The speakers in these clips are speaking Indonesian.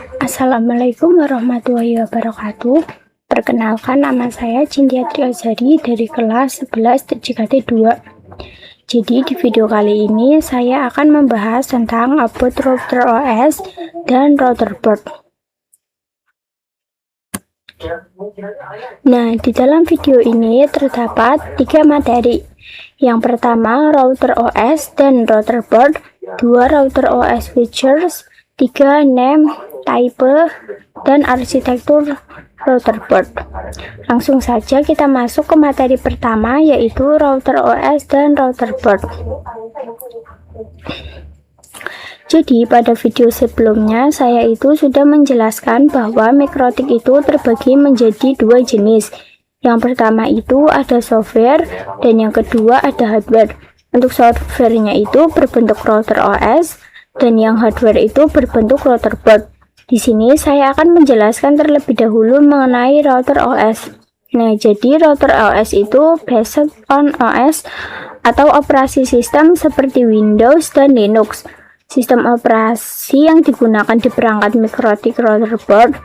Assalamualaikum warahmatullahi wabarakatuh. Perkenalkan, nama saya Cynthia Triazari dari kelas 11 TJKT 2. Jadi di video kali ini saya akan membahas tentang about router OS dan router board. Nah, di dalam video ini terdapat 3 materi. Yang pertama, router OS dan router board, 2 router OS features, 3 name, type, dan arsitektur router board. Langsung saja kita masuk ke materi pertama, yaitu router OS dan router board. Jadi pada video sebelumnya saya itu sudah menjelaskan bahwa Mikrotik itu terbagi menjadi 2 jenis. Yang pertama itu ada software dan yang kedua ada hardware. Untuk softwarenya itu berbentuk router OS dan yang hardware itu berbentuk router board. Di sini saya akan menjelaskan terlebih dahulu mengenai router OS. Nah, jadi router OS itu based on OS atau operasi sistem seperti Windows dan Linux. Sistem operasi yang digunakan di perangkat Mikrotik router board.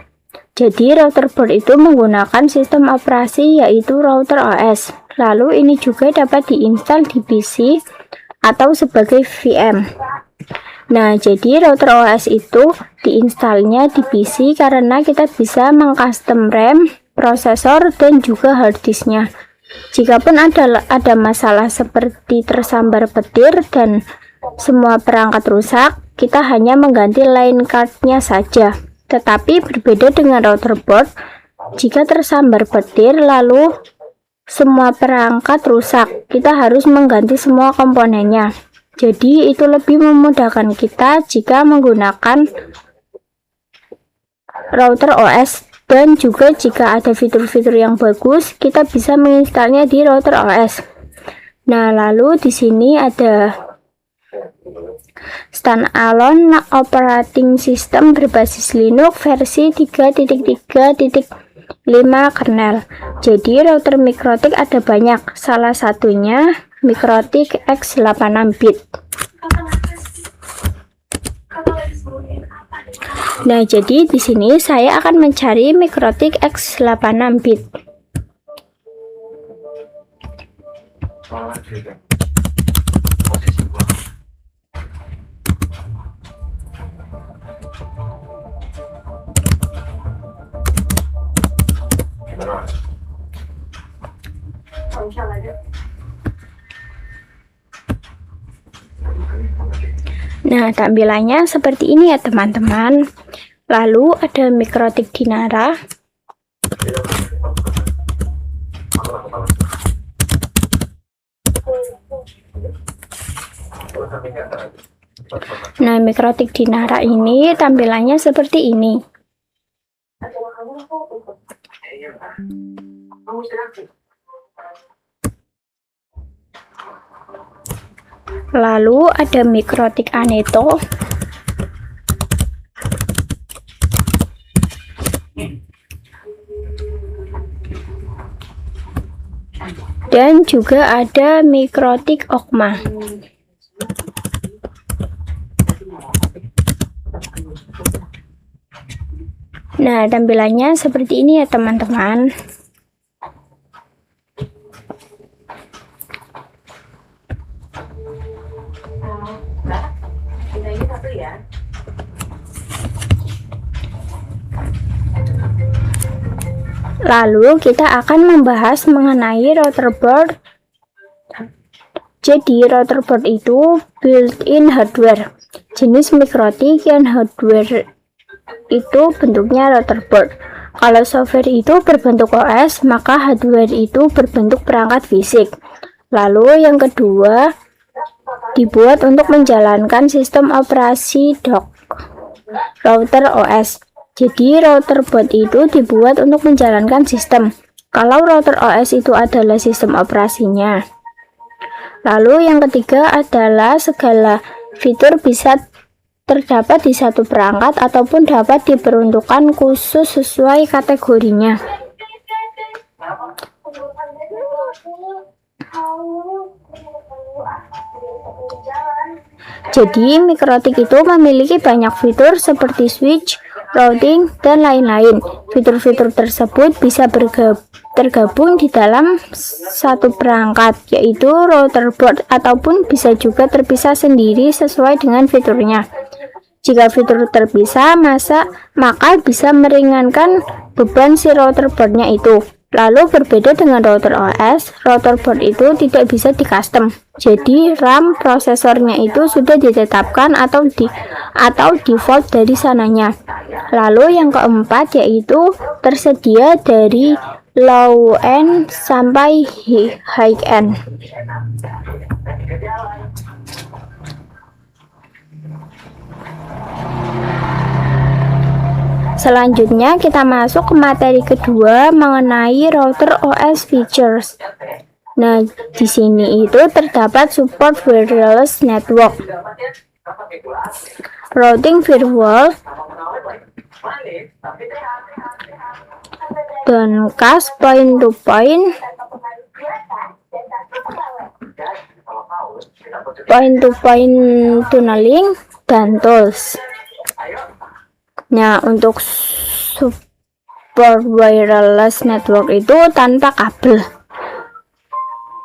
Jadi router board itu menggunakan sistem operasi yaitu router OS. Lalu ini juga dapat diinstal di PC atau sebagai VM. Nah, jadi router OS itu diinstalnya di PC karena kita bisa mengcustom RAM, prosesor, dan juga harddisknya. Jikapun ada masalah seperti tersambar petir dan semua perangkat rusak, kita hanya mengganti line card-nya saja. Tetapi berbeda dengan router board, jika tersambar petir lalu semua perangkat rusak, kita harus mengganti semua komponennya. Jadi itu lebih memudahkan kita jika menggunakan router OS, dan juga jika ada fitur-fitur yang bagus, kita bisa menginstalnya di router OS. Nah, lalu di sini ada standalone operating system berbasis Linux versi 3.3.5 kernel. Jadi router Mikrotik ada banyak, salah satunya Mikrotik X86-bit. Nah, jadi di sini saya akan mencari Mikrotik X86-bit. Nah, tampilannya seperti ini ya teman-teman. Lalu ada Mikrotik Dinara. Nah, Mikrotik Dinara ini tampilannya seperti ini. Lalu ada Mikrotik Aneto. Dan juga ada Mikrotik Okma. Nah, tampilannya seperti ini ya teman-teman. Lalu kita akan membahas mengenai router board. Jadi router board itu built-in hardware. Jenis Mikrotik yang hardware itu bentuknya router board. Kalau software itu berbentuk OS, maka hardware itu berbentuk perangkat fisik. Lalu yang kedua, dibuat untuk menjalankan sistem operasi dock router OS. Jadi router board itu dibuat untuk menjalankan sistem. Kalau router OS itu adalah sistem operasinya. Lalu yang ketiga adalah segala fitur bisa terdapat di satu perangkat ataupun dapat diperuntukkan khusus sesuai kategorinya. Jadi Mikrotik itu memiliki banyak fitur seperti switch, routing, dan lain-lain. Fitur-fitur tersebut bisa tergabung di dalam satu perangkat, yaitu router board, ataupun bisa juga terpisah sendiri sesuai dengan fiturnya. Jika fitur terpisah, maka bisa meringankan beban si router boardnya itu. Lalu berbeda dengan router OS, router board itu tidak bisa di-custom. Jadi RAM prosesornya itu sudah ditetapkan atau default dari sananya. Lalu yang keempat yaitu tersedia dari low end sampai high end. Selanjutnya kita masuk ke materi kedua mengenai router OS features. Nah, di sini itu terdapat support wireless network, routing firewall, dan cast point-to-point tunneling, dan tools. Nah, untuk support wireless network itu tanpa kabel,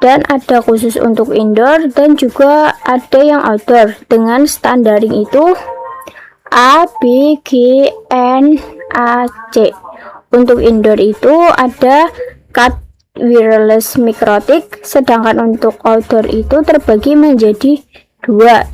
dan ada khusus untuk indoor dan juga ada yang outdoor. Dengan standaring itu A, B, G, N, A, C. Untuk indoor itu ada cat wireless mikrotik, sedangkan untuk outdoor itu terbagi menjadi dua,